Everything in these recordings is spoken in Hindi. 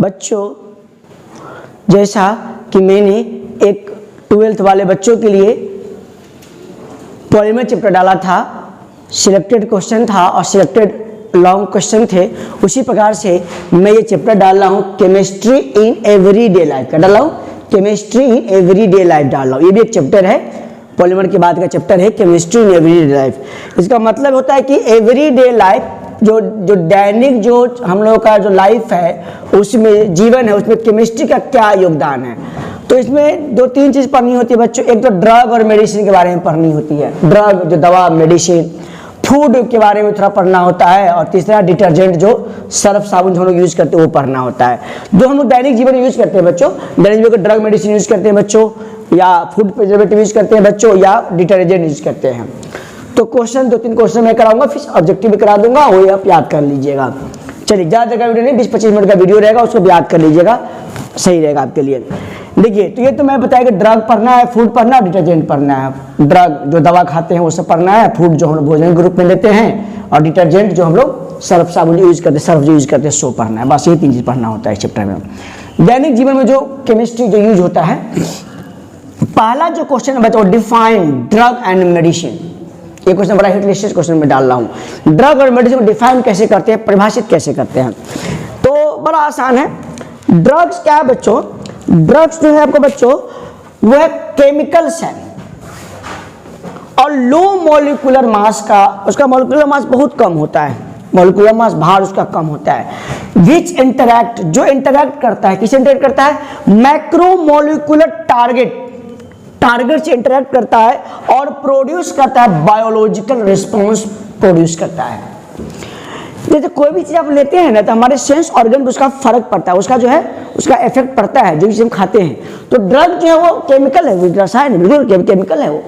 बच्चों, जैसा कि मैंने एक 12th वाले बच्चों के लिए पॉलीमर चैप्टर डाला था, सिलेक्टेड क्वेश्चन था और सिलेक्टेड लॉन्ग क्वेश्चन थे, उसी प्रकार से मैं ये चैप्टर डाल रहा हूँ केमिस्ट्री इन एवरीडे लाइफ का। डाल रहा हूँ केमिस्ट्री इन एवरीडे लाइफ डाल रहा हूँ। ये भी एक चैप्टर है, पॉलीमर के बाद का चैप्टर है केमिस्ट्री इन एवरीडे लाइफ। इसका मतलब होता है कि एवरीडे लाइफ जो दैनिक जो हम लोगों का जो लाइफ है, उसमें जीवन है, उसमें केमिस्ट्री का क्या योगदान है। तो इसमें 2-3 चीज़ पढ़नी होती है बच्चों। एक तो ड्रग और मेडिसिन के बारे में पढ़नी होती है, ड्रग जो दवा, मेडिसिन, फूड के बारे में थोड़ा पढ़ना होता है, और तीसरा डिटर्जेंट जो सर्फ साबुन जो हम लोग यूज़ करते हैं वो पढ़ना होता है। जो हम लोग दैनिक जीवन में यूज़ करते हैं बच्चों, दैनिक जीवन को ड्रग मेडिसिन यूज़ करते हैं बच्चों, या फूड प्रिजर्वेटिव यूज़ करते हैं बच्चों, या डिटर्जेंट यूज़ करते हैं। तो क्वेश्चन 2-3 क्वेश्चन मैं कराऊंगा, फिर ऑब्जेक्टिव भी करा दूंगा, वो आप याद कर लीजिएगा। चलिए, ज़्यादा देर का वीडियो नहीं, 20-25 मिनट का वीडियो रहेगा, उसको भी याद कर लीजिएगा, सही रहेगा आपके लिए। देखिए, तो ये तो मैं बताया कि ड्रग पढ़ना है, फूड पढ़ना है, डिटर्जेंट पढ़ना है। ड्रग जो दवा खाते हैं वो सब पढ़ना है, फूड जो हम लोग भोजन के रूप में लेते हैं, और डिटर्जेंट जो हम लोग सर्फ साबुन यूज करते हैं, सर्फ जो यूज करते हैं सो पढ़ना है। बस ये 3 चीज़ पढ़ना होता है इस चैप्टर में। दैनिक जीवन में जो केमिस्ट्री जो यूज होता है, पहला जो क्वेश्चन है बच्चों, डिफाइन ड्रग एंड मेडिसिन। ये क्वेश्चन बड़ा हिट लिस्टेड क्वेश्चन में डाल रहा हूँ। ड्रग और मेडिसिन को डिफाइन कैसे करते हैं, परिभाषित कैसे करते हैं। तो बड़ा आसान है। ड्रग्स क्या है बच्चों? ड्रग्स जो है आपको बच्चों, वो है केमिकल्स है, और लो मॉलिक्यूलर मास का, उसका मॉलिक्यूलर मास बहुत कम होता है, मॉलिक्यूलर मास भार उसका कम होता है। विच इंटरैक्ट, जो इंटरैक्ट करता है, किससे इंटरैक्ट करता है? मैक्रो मॉलिक्यूलर टारगेट, टारगेट से इंटरैक्ट करता है और प्रोड्यूस करता है बायोलॉजिकल रिस्पॉन्स प्रोड्यूस करता है। जैसे कोई भी चीज़ आप लेते हैं ना, तो हमारे सेंस ऑर्गन पर उसका फर्क पड़ता है, उसका जो है उसका इफेक्ट पड़ता है जो चीज़ हम खाते हैं। तो ड्रग जो है वो केमिकल है, रसायन है, बिल्कुल केमिकल है वो।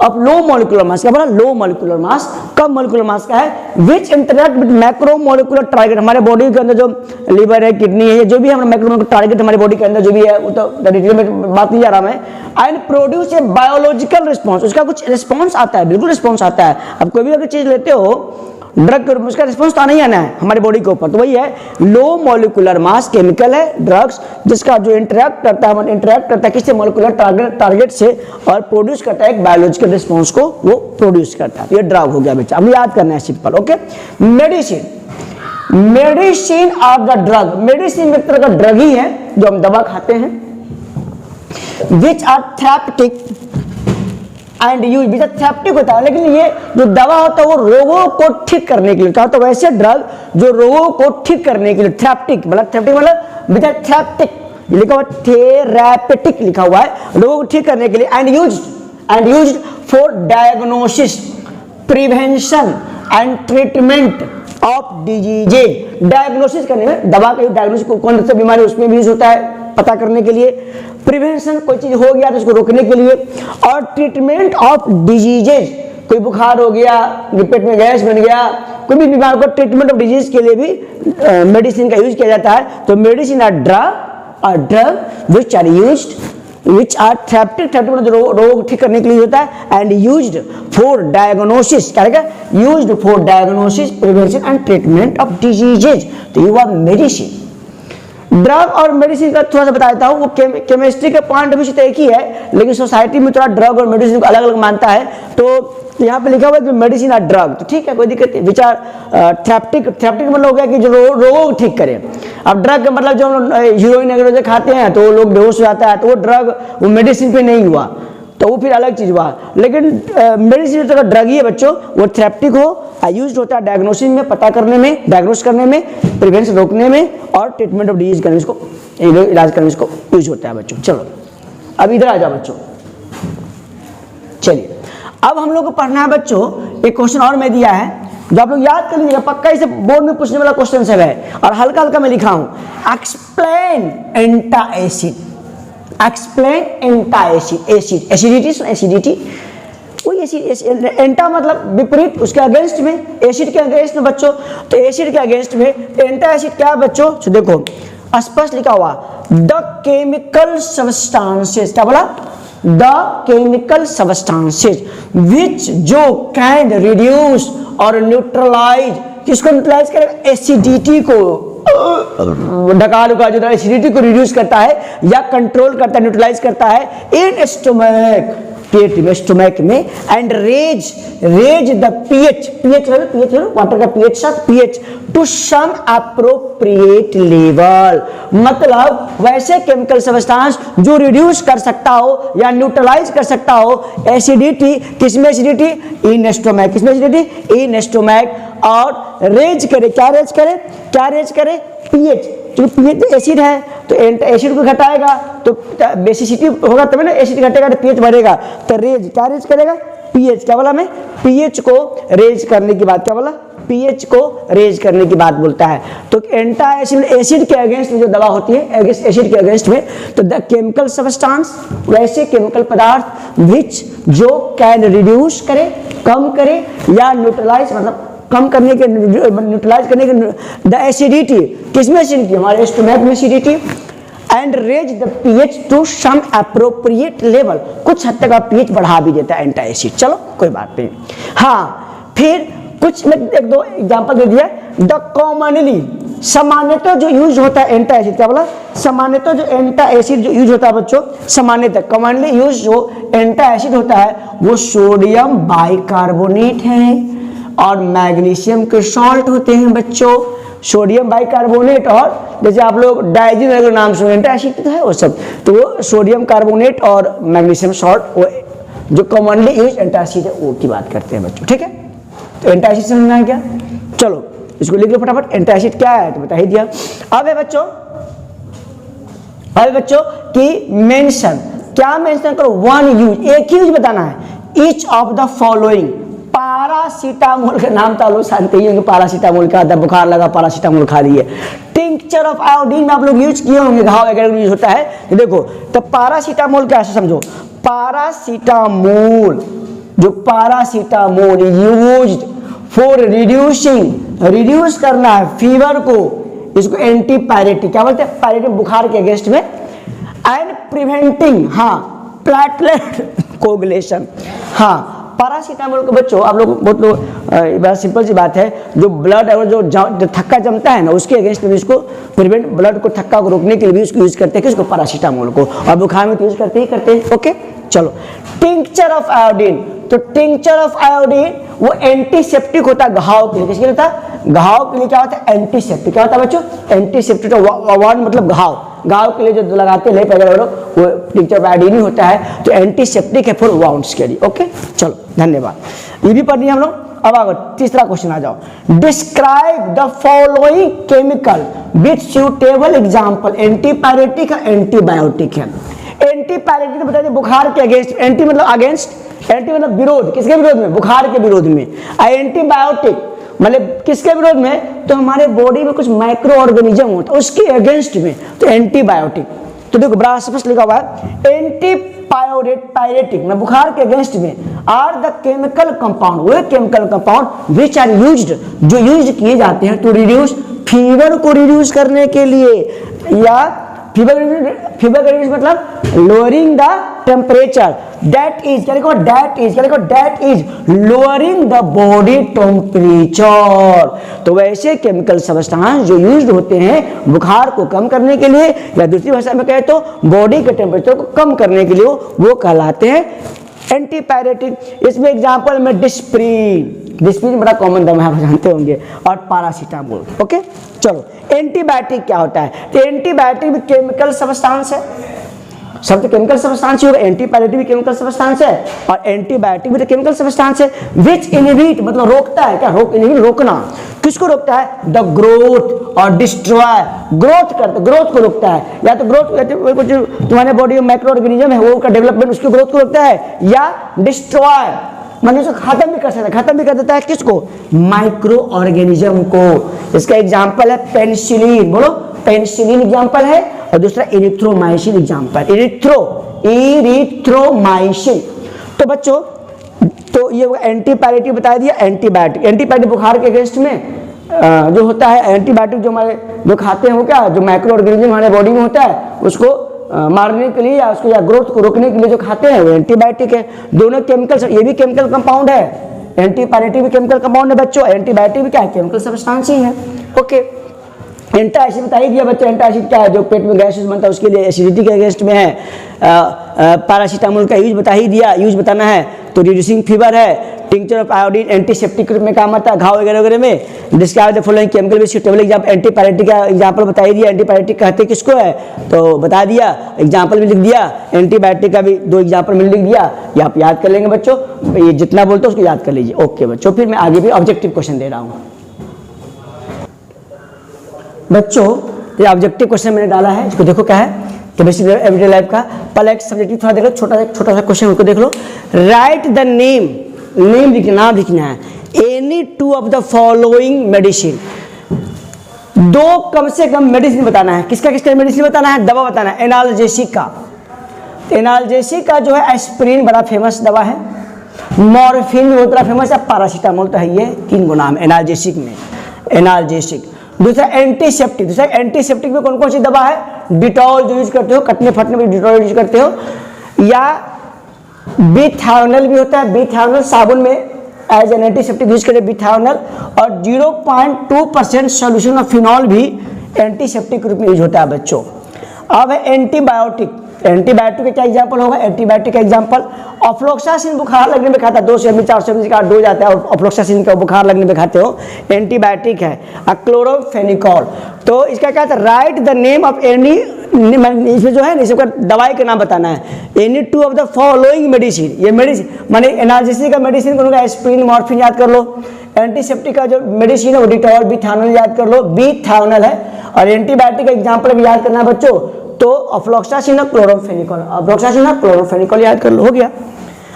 अब लो मॉलिक्यूलर मास, क्या बोला? लो मॉलिक्यूलर मास, कम मॉलिक्यूलर मास का है। Which interact with macro molecular target, हमारे बॉडी के अंदर जो लीवर है, किडनी है, जो भी हमारा मैक्रो मॉलिक्यूलर टारगेट हमारे बॉडी के अंदर जो भी है, वो तो डिटेल में बात नहीं जा रहा मैं। And produce a biological response, उसका कुछ रिस्पॉन्स आता है, बिल्कुल रिस्पॉन्स आता है। अब कोई भी अगर चीज़ लेते हो ड्रग, उसका रिस्पॉन्स तो आना ही आना है हमारे बॉडी के ऊपर। तो वही है, लो मॉलिक्यूलर मास केमिकल है ड्रग्स, जिसका जो इंटरैक्ट करता है किससे? मॉलिक्यूलर टारगेट से, और प्रोड्यूस करता है एक बायोलॉजिकल रिस्पॉन्स को, वो प्रोड्यूस करता है। ये ड्रग हो गया बच्चा, अब याद करना है simple. Okay, medicine, medicine of the drug, medicine एक तरह का ड्रग ही है जो हम दवा खाते हैं। विच आर थेरेप्टिक एंड यूज, भी थेरेप्टिक होता है, लेकिन ये जो दवा होता है वो रोगों को ठीक करने के लिए होता है। तो वैसे ड्रग जो रोगों को ठीक करने के लिए, थेरेप्टिक मतलब थेरेप्टिक लिखा हुआ, थेरेपेटिक लिखा हुआ है, रोगों को ठीक करने के लिए। And used for diagnosis, prevention and treatment of diseases. Diagnosis करने में दवा का डायग्नोसिस, कौन सा बीमारी उसमें भी यूज होता है पता करने के लिए। प्रिवेंशन, कोई चीज हो गया तो उसको रोकने के लिए। और ट्रीटमेंट ऑफ डिजीजेज, कोई बुखार हो गया, पेट में गैस बन गया, कोई भी बीमारी को ट्रीटमेंट ऑफ डिजीज के लिए भी मेडिसिन का यूज किया जाता है। तो medicine or drug which are used, which are therapeutic, रोग ठीक करने के लिए होता है। एंड यूज्ड फॉर डायग्नोसिस, क्या रहेगा? Used for diagnosis, prevention and treatment of diseases. तो यू आर मेडिसिन। ड्रग और मेडिसिन का थोड़ा सा बताता हूँ। वो केमिस्ट्री के पॉइंट ऑफ व्यू से तो एक ही है, लेकिन सोसाइटी में थोड़ा ड्रग और मेडिसिन को अलग अलग मानता है। तो यहाँ पे लिखा हुआ है कि मेडिसिन आर ड्रग, तो ठीक है, कोई दिक्कत नहीं। विच आर थेरेप्टिक, थेरेप्टिक मतलब हो गया कि जो रोगों को ठीक करे। अब ड्रग का मतलब जो हीरोइन अगर खाते हैं तो वो लोग बेहोश हो जाता है, तो वो ड्रग, वो मेडिसिन पे नहीं हुआ, तो वो फिर अलग चीज हुआ। लेकिन मेडिसिन तो ड्रग ही है बच्चों, वो थेरेप्टिक हो, यूज होता है डायग्नोसिस में, पता करने में, डायग्नोस करने में, प्रिवेंशन रोकने में, और ट्रीटमेंट ऑफ डिजीज करने, इसको इलाज करने में इसको यूज होता है बच्चों। चलो अब इधर आ जाओ बच्चों। चलिए, अब हम लोग को पढ़ना है बच्चों, एक क्वेश्चन और मैं दिया है जो आप लोग याद कर लीजिएगा, पक्का इसे बोर्ड में पूछने वाला क्वेश्चन सब है, और हल्का हल्का मैं लिखा हूं। Explain antacid, explain antacid, acid acidity, वही एसिड, एंटा मतलब विपरीत, उसके अगेंस्ट में, एसिड के अगेंस्ट में बच्चों। तो एसिड के अगेंस्ट में एंटा एसिड क्या है बच्चों? तो देखो स्पष्ट लिखा हुआ, द केमिकल सब्सटेंसेस, क्या बोला? द केमिकल सब्सटेंसेस विच, जो कैन रिड्यूस और न्यूट्रलाइज, किसको न्यूट्रलाइज करेगा? एसिडिटी को, ढका लुका जो एसिडिटी को रिड्यूस करता है या कंट्रोल करता है, न्यूट्रलाइज करता है इन स्टोमक, पेट में, स्टोमक में, and raise the pH, water का पीएच साथ pH to some appropriate level, मतलब वैसे केमिकल सब्सटेंस जो रिड्यूस कर सकता हो या न्यूट्रलाइज कर सकता हो एसिडिटी, किसमें एसिडिटी, इन स्टोमक, किसमें एसिडिटी, इन स्टोमक, और रेज करे, क्या रेज करे, क्या रेज करे, पीएच, क्योंकि पीएच एसिड है तो एसिड को घटाएगा तो बेसिसिटी होगा तभी ना एसिड घटेगा तो पीएच बढ़ेगा, तो रेज, क्या रेज करेगा, पीएच, क्या बोला मैं, पीएच को रेज करने की बात, क्या बोला, पीएच को रेज करने की बात बोलता है। तो एंटी एसिड, एसिड के अगेंस्ट में जो दवा होती है, एसिड के अगेंस्ट में, तो द केमिकल सब्सटेंस, वैसे केमिकल पदार्थ विच जो कैन रिड्यूस करे, कम करे, या न्यूट्रलाइज, मतलब कम करने के, न्यूट्रलाइज करने के द एसिडिटी, किसमें एसिडिटी, हमारे स्टोमक में acidity, and raise the pH to some appropriate level, कुछ हद तक आप पीएच बढ़ा भी देता है एंटी एसिड, चलो कोई बात नहीं। हाँ, फिर कुछ मैं एक दो एग्जांपल दे दिया। द कॉमनली, सामान्यतः जो यूज होता है एंटी एसिड, क्या बोला, सामान्यतः जो एंटी एसिड जो यूज होता है बच्चों, सामान्यतः कॉमनली यूज जो एंटी एसिड होता है वो सोडियम बाइकार्बोनेट है और मैग्नीशियम के सॉल्ट होते हैं बच्चों, सोडियम बाइकार्बोनेट, और जैसे आप लोग डाइजिन अगर नाम सुने, एंटी एसिड तो है वो सब, तो वो सोडियम कार्बोनेट और मैग्नीशियम सॉल्ट, वो जो कॉमनली यूज एंटी एसिड है वो की बात करते हैं बच्चों, ठीक है। तो एंटी एसिड समझना है क्या, चलो इसको लिख लो फटाफट, एंटी एसिड क्या है तो बता ही दिया। अब है बच्चों, अब बच्चों की मेंशन, क्या मेंशन करो, वन यूज, एक ही यूज बताना है, each of the following, paracetamol का नाम तो लोग जानते ही होंगे, पैरासीटामोल का आता है, बुखार लगा पैरासीटामोल खा लिए। टिंक्चर ऑफ आयोडीन आप लोग यूज किए होंगे, घाव वगैरह में यूज होता है, तो देखो तो पैरासीटामोल क्या है समझो, पैरासीटामोल, जो paracetamol used for reducing, reduce करना है फीवर को, इसको एंटीपायरेटिक, क्या बोलते हैं, पायरेटिक, बुखार के अगेंस्ट में, एंड प्रिवेंटिंग, हाँ, प्लेटलेट कोगुलेशन। हाँ, पैरासीटामोल को बच्चों आप लोग बहुत लोग, बड़ा सिंपल सी बात है, जो ब्लड अगर जो थक्का जमता है ना उसके अगेंस्ट में इसको प्रिवेंट, ब्लड को थक्का को रोकने के लिए भी उसको यूज करते हैं, किसको, पैरासीटामोल को, और बुखार में तो यूज करते हैं, ओके। चलो, टिंक्चर ऑफ आयोडीन, तो टिंक्चर ऑफ आयोडीन वो एंटीसेप्टिक होता है घाव के लिए, किसके लिए होता है, घाव के लिए क्या होता है, एंटीसेप्टिक, क्या होता है बच्चों, एंटीसेप्टिक, वन मतलब घाव, घाव के लिए जो लगाते हैं लेप वगैरह वो टिंक्चर ऑफ आयोडीन ही होता है, तो एंटीसेप्टिक है फॉर वाउंड्स के लिए, ओके। चलो धन्यवाद, ये भी पढ़नी है हम लोग। अब आगे तीसरा क्वेश्चन आ जाओ, describe the following chemical with suitable example, antipyretic है, एंटीबायोटिक है। एंटीपायरेटिक बता दिए बुखार के अगेंस्ट, एंटी मतलब अगेंस्ट, एंटी मतलब विरोध, किसके विरोध में, बुखार के विरोध में, एंटीबायोटिक मतलब किसके विरोध में, तो हमारे बॉडी में कुछ माइक्रो ऑर्गेनिज्म होता है उसके अगेंस्ट में, तो एंटीबायोटिक। तो देखो बड़ा स्पष्ट लिखा हुआ है, एंटीपायरेटिक में बुखार के अगेंस्ट में, आर द केमिकल कंपाउंड, वो chemical compound which are used, जो यूज किए जाते हैं टू रिड्यूस, फीवर को रिड्यूस करने के लिए, या फीवर रिड्यूस मतलब lowering the temperature, that is क्या लिखो, दैट इज क्या लिखो, that is lowering the body temperature. तो वैसे केमिकल सब्सटेंस जो यूज्ड होते हैं बुखार को कम करने के लिए, या दूसरी भाषा में कहे तो बॉडी के टेम्परेचर को कम करने के लिए, वो कहलाते हैं एंटीपायरेटिक। इसमें एग्जांपल में डिस्प्रिन, डिस्प्रिन बड़ा कॉमन दवा आप जानते होंगे, और पैरासीटामोल, ओके। चलो एंटीबायोटिक क्या होता है, तो एंटीबायोटिक भी केमिकल सब्सटेंस है, सब तो केमिकल सब्सटेंस ही होगा, एंटीपायरेटिक भी केमिकल सब्सटेंस है और एंटीबायोटिक भी तो केमिकल सब्सटेंस है, विच इनहिबिट मतलब रोकता है, क्या इनहिबिट रोकना, किसको रोकता है, द ग्रोथ और डिस्ट्रॉय, ग्रोथ करता, ग्रोथ को रोकता है, या तो ग्रोथ कुछ तुम्हारे बॉडी में माइक्रो ऑर्गेनिज्म है वो का डेवलपमेंट उसकी ग्रोथ को रोकता है, या डिस्ट्रॉय मतलब उसको खत्म भी कर सकता है, खत्म भी कर देता है किसको, माइक्रो ऑर्गेनिज्म को। इसका एग्जांपल है पेनिसिलिन, बोलो पेनिसिलिन एग्जांपल है, और दूसरा इरिथ्रोमाइसिन एग्जांपल, इरिथ्रोमाइसिन। तो बच्चों तो ये एंटीपायरेटिक बता दिया, एंटीबायोटिक, एंटीबायोटिक बुखार के अगेंस्ट में जो होता है, एंटीबायोटिक जो हमारे जो खाते हैं वो क्या, जो माइक्रो ऑर्गेनिज्म हमारे बॉडी में होता है उसको मारने के लिए या उसको या ग्रोथ को रोकने के लिए जो खाते हैं वो एंटीबायोटिक है। दोनों केमिकल, ये भी केमिकल कंपाउंड है, एंटीपायरेटिक भी केमिकल कंपाउंड है बच्चों, एंटीबायोटिक भी क्या है, केमिकल सब्सटेंस ही है, ओके। एंटासिड बता ही दिया बच्चे, एंटासिड क्या है, जो पेट में गैस बनता है उसके लिए एसिडिटी के अगेंस्ट में है। पैरासीटामोल का यूज बता ही दिया, यूज बताना है। तो रिड्यूसिंग फीवर है, टिंक्चर ऑफ आयोडीन एंटीसेप्टिक रूप में काम आता है घाव वगैरह वगैरह में। Describe the following chemical with suitable example, antipyretic का एग्जांपल बता ही दिया। एंटीपायरेटिक कहते किसको है तो बता दिया, एग्जांपल भी लिख दिया, एंटीबायोटिक का भी 2 एग्जांपल में लिख दिया। ये आप याद कर लेंगे बच्चों, ये जितना बोलते हो उसको याद कर लीजिए। ओके बच्चों, फिर मैं आगे भी ऑब्जेक्टिव क्वेश्चन दे रहा हूँ बच्चों। ये ऑब्जेक्टिव क्वेश्चन मैंने डाला है, इसको देखो क्या है, केमिस्ट्री एवरीडे लाइफ का। पहले एक सब्जेक्टिव थोड़ा देख लो, छोटा सा क्वेश्चन उनको देख लो। राइट द नेम, नेम लिखना, नाम लिखना है, any 2 of the following medicine. 2 कम से कम मेडिसिन बताना है। किसका किसका मेडिसिन बताना है, दवा बताना है। एनाल्जेसिक का, एनाल्जेसिक का जो है एस्प्रिन बड़ा फेमस दवा है, मॉर्फिन भी बहुत बड़ा फेमस है, पैरासीटामोल तो है। ये 3 गो नाम एनाल्जेसिक में, एनाल्जेसिक। दूसरा एंटीसेप्टिक, दूसरा एंटीसेप्टिक में कौन कौन सी दवा है, डिटॉल जो यूज करते हो, कटने फटने में डिटॉल यूज करते हो, या बिथायोनल भी होता है, बिथायोनल साबुन में एज एन एंटीसेप्टिक यूज करते हैं बिथायोनल। और 0.2% सोल्यूशन ऑफ फिनॉल भी एंटीसेप्टिक रूप में यूज होता है बच्चों। अब है एंटीबायोटिक, एंटीबायोटिक का क्या एग्जांपल होगा, एंटीबायोटिक का एग्जांपल ऑफ्लोक्सासिन बुखार लगने में खाता है, 200 ml 400 ml का डोज आता है, ऑफ्लोक्सासिन का बुखार लगने में खाते हो, एंटीबायोटिक है। क्लोरोफेनिकॉल, तो इसका क्या था, right the name of any, इसमें जो है ना इसका दवाई का नाम बताना है। Any 2 of the following medicine, ये मेडिसिन माने एनाल्जेसिक का मेडिसिन कौन होगा, एस्प्रिन मॉर्फिन याद कर लो। एंटीसेप्टिक का जो मेडिसिन है वो डिटॉल बिथायोनल याद कर लो, बिथायोनल है। और एंटीबायोटिक का एग्जांपल भी याद करना है बच्चों, तो ऑफ्लोक्सासिन और क्लोरोफेनिकॉल, ऑफ्लोक्सासिन और क्लोरोफेनिकॉल याद कर लो, हो गया।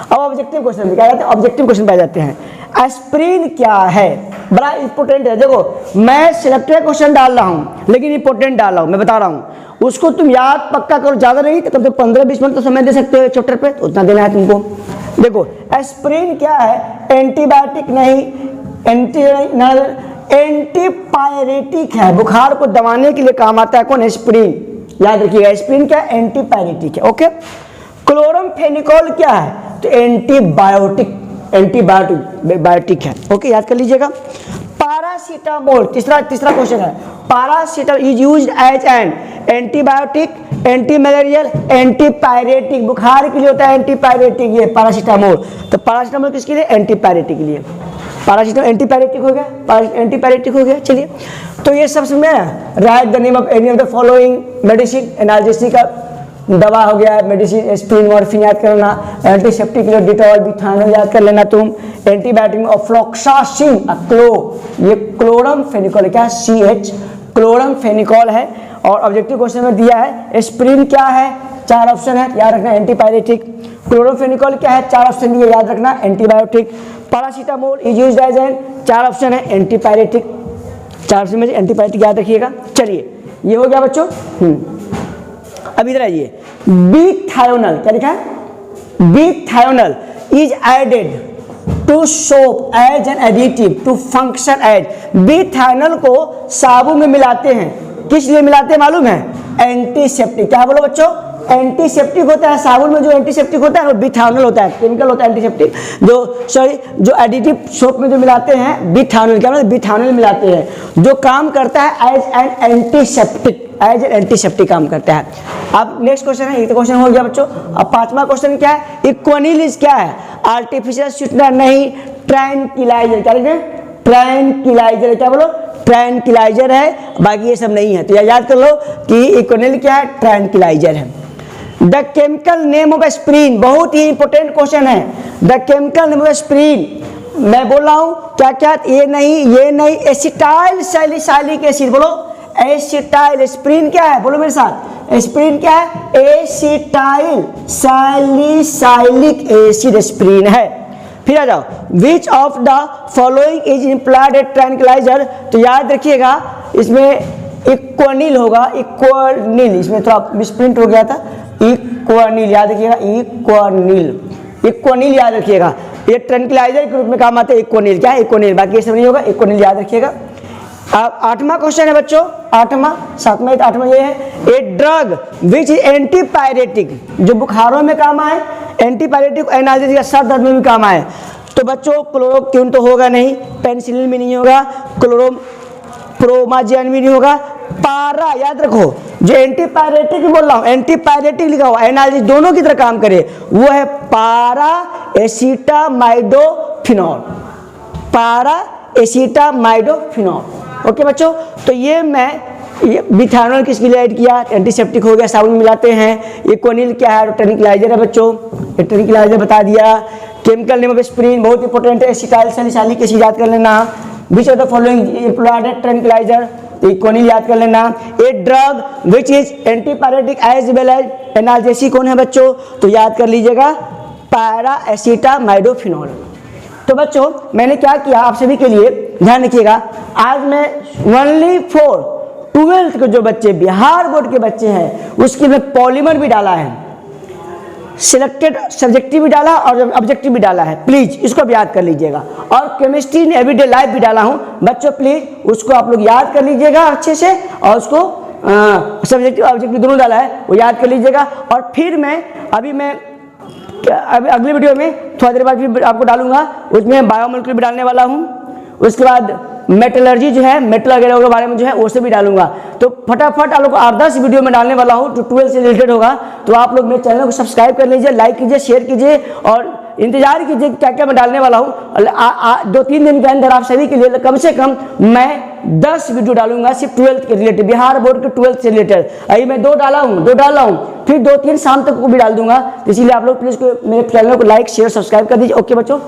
अब ऑब्जेक्टिव क्वेश्चन क्या जाते हैं, ऑब्जेक्टिव क्वेश्चन पे आ जाते हैं। एस्प्रिन क्या है, बड़ा इंपॉर्टेंट है। देखो मैं सिलेक्टेड क्वेश्चन डाल रहा हूँ लेकिन इंपॉर्टेंट डाल रहा हूँ, मैं बता रहा हूँ, उसको तुम याद पक्का करो, ज्यादा नहीं तो कम से 15-20 मिनट तो समय दे सकते हो चैप्टर पे, तो उतना देना है तुमको। देखो एस्प्रिन क्या है, एंटीबायोटिक नहीं, एंटीपायरेटिक है, बुखार को दबाने के लिए काम आता है कौन, एस्प्रिन, याद रखिएगा। एस्प्रिन क्या है, एंटीपायरेटिक है, ओके। क्लोरमफेनिकॉल क्या है, तो एंटीबायोटिक, एंटीबायोटिक है, ओके, याद कर लीजिएगा। पैरासीटामोल, तीसरा क्वेश्चन है, paracetamol is used as an antibiotic, anti malarial, antipyretic, बुखार के लिए होता है एंटीपायरेटिक ये पैरासीटामोल। तो पैरासीटामोल किसके लिए, एंटीपायरेटिक के लिए। पैरासीटामोल एंटीपायरेटिक हो गया, एंटीपायरेटिक हो गया। चलिए तो ये सब में right the name of any of the following medicine, analgesic का दवा हो गया मेडिसिन, एस्प्रिन मॉर्फिन याद करना, एंटीसेप्टिक के लिए डिटॉल बिथायोनल याद कर लेना तुम, एंटीबायोटिक में ऑफ्लोक्सासिन, ये क्लोरमफेनिकॉल क्या, CH क्लोरमफेनिकॉल है। और ऑब्जेक्टिव क्वेश्चन में दिया है एस्प्रिन क्या है, 4 ऑप्शन है, याद रखना, एंटीपायरेटिक। क्लोरोफेनिकॉल क्या है, 4 ऑप्शन दिए, याद रखना, antibiotic. Paracetamol is used as an, 4 option है, एंटीपायरेटिक, 4 ऑप्शन में एंटीपायरेटिक याद रखिएगा। चलिए ये हो गया बच्चों। अब इधर आइए, बिथायोनल क्या लिखा है, bithionol is added to soap as an additive to function as, bithionol को साबुन में मिलाते हैं, किस लिए मिलाते हैं मालूम है, एंटीसेप्टिक। क्या बोलो बच्चों, एंटीसेप्टिक होता है, साबुन में जो एंटीसेप्टिक होता है वो बिथायोनल होता है, केमिकल होता है एंटीसेप्टिक, जो एडिटिव सोप में जो मिलाते हैं बिथायोनल, क्या मतलब बिथायोनल मिलाते हैं, जो काम करता है as an antiseptic, as an antiseptic काम करता है। अब नेक्स्ट क्वेश्चन है, एक क्वेश्चन हो गया बच्चों। अब 5वां क्वेश्चन क्या है, इक्वानिल क्या है, आर्टिफिशियल स्वीटनर नहीं, ट्रैंक्विलाइजर, क्या लिखे, ट्रैंक्विलाइजर, क्या बोलो, ट्रैंक्विलाइजर है, बाकी ये सब नहीं है। तो याद कर लो कि इक्वानिल क्या है, ट्रैंक्विलाइजर है। The chemical name of aspirin, बहुत ही इंपॉर्टेंट क्वेश्चन है, the chemical name of aspirin, मैं बोल रहा हूं क्या क्या, ये नहीं, एसिटाइल सैलिसाइलिक एसिड, बोलो एसिटाइल, एस्प्रिन क्या है, बोलो मेरे साथ, एस्प्रिन क्या है, एसिटाइल सैलिसाइलिक एसिड एस्प्रिन है। फिर आ जाओ, विच of the following is implied A tranquilliser, तो याद रखिएगा इसमें इक्वानिल होगा, इक्वानिल, इसमें थोड़ा मिसप्रिंट हो गया था, इक्वानिल याद रखिएगा, इक्वानिल याद रखिएगा, ये ट्रैंक्विलाइजर के रूप में काम आता है इक्वानिल, क्या है इक्वानिल, बाकी ये सब नहीं होगा, इक्वानिल याद रखिएगा। अब 8वां क्वेश्चन है बच्चों, 8वां 7वां 8वां ये है, ए ड्रग विच इज एंटीपायरेटिक, जो बुखारों में काम आए, एंटीपायरेटिक, एनाल्जेसिक, सर दर्द में भी काम आए। तो बच्चों क्लोरोक्विन तो होगा नहीं, पेनिसिलिन भी नहीं होगा, क्लोरोप्रोमाजिन भी नहीं होगा, पारा, याद रखो, जो एंटीपायरेटिक बोल रहा हूं, एंटीपायरेटिक लिखा हुआ, एनाल्जेसिक दोनों की तरह काम करे, वो है पारा एसिटामाइडोफिनॉल, पारा एसिटामाइडोफिनॉल। ओके बच्चों, तो ये मैं मिथानॉल किसके लिए ऐड किया, एंटीसेप्टिक हो गया, साबुन मिलाते हैं। ये कोनिल क्या है, ट्रेनिक्लाइजर है बच्चों, ये ट्रेनिक्लाइजर बता दिया। केमिकल नेम ऑफ एस्पिरिन बहुत इंपॉर्टेंट है, एसिटाइल सैलिसाइलिक एसिड याद कर लेना। Which of the following product tranquilizer, तो कोनिल याद कर लेना। A drug which is antipyretic as well as analgesic कौन है बच्चों, तो याद कर लीजिएगा पैरा एसिटामाइडोफिनॉल। तो बच्चों मैंने क्या किया आप सभी के लिए ध्यान रखिएगा, आज मैं ओनली फॉर 12th के जो बच्चे बिहार बोर्ड के बच्चे हैं उसके में पॉलीमर भी डाला है, सिलेक्टेड सब्जेक्टिव भी डाला और ऑब्जेक्टिव भी डाला है, प्लीज इसको भी याद कर लीजिएगा। और केमिस्ट्री इन एवरीडे लाइफ भी डाला हूं बच्चों, प्लीज उसको आप लोग याद कर लीजिएगा अच्छे से, और उसको सब्जेक्टिव ऑब्जेक्टिव दोनों डाला है वो याद कर लीजिएगा। और फिर मैं अभी अगली वीडियो में थोड़ा देर बाद फिर आपको डालूंगा, उसमें बायोमोलिक्यूल भी डालने वाला हूँ, उसके बाद मेटलर्जी जो है, मेटल वगैरह के बारे में जो है वो से भी डालूंगा। तो फटाफट आप लोग 8-10 वीडियो में डालने वाला हूँ जो 12 से रिलेटेड होगा। तो आप लोग मेरे चैनल को सब्सक्राइब कर लीजिए, लाइक कीजिए, शेयर कीजिए और इंतजार कीजिए क्या क्या मैं डालने वाला हूँ। 2-3 दिन के अंदर आप सभी के लिए कम से कम मैं 10 वीडियो डालूंगा सिर्फ 12th के रिलेटेड, बिहार बोर्ड के 12th से रिलेटेड। अभी मैं 2 डाला हूँ, फिर 2-3 शाम तक को भी डाल दूंगा। तो इसीलिए आप लोग प्लीज मेरे चैनल को लाइक शेयर सब्सक्राइब कर दीजिए। ओके बच्चों।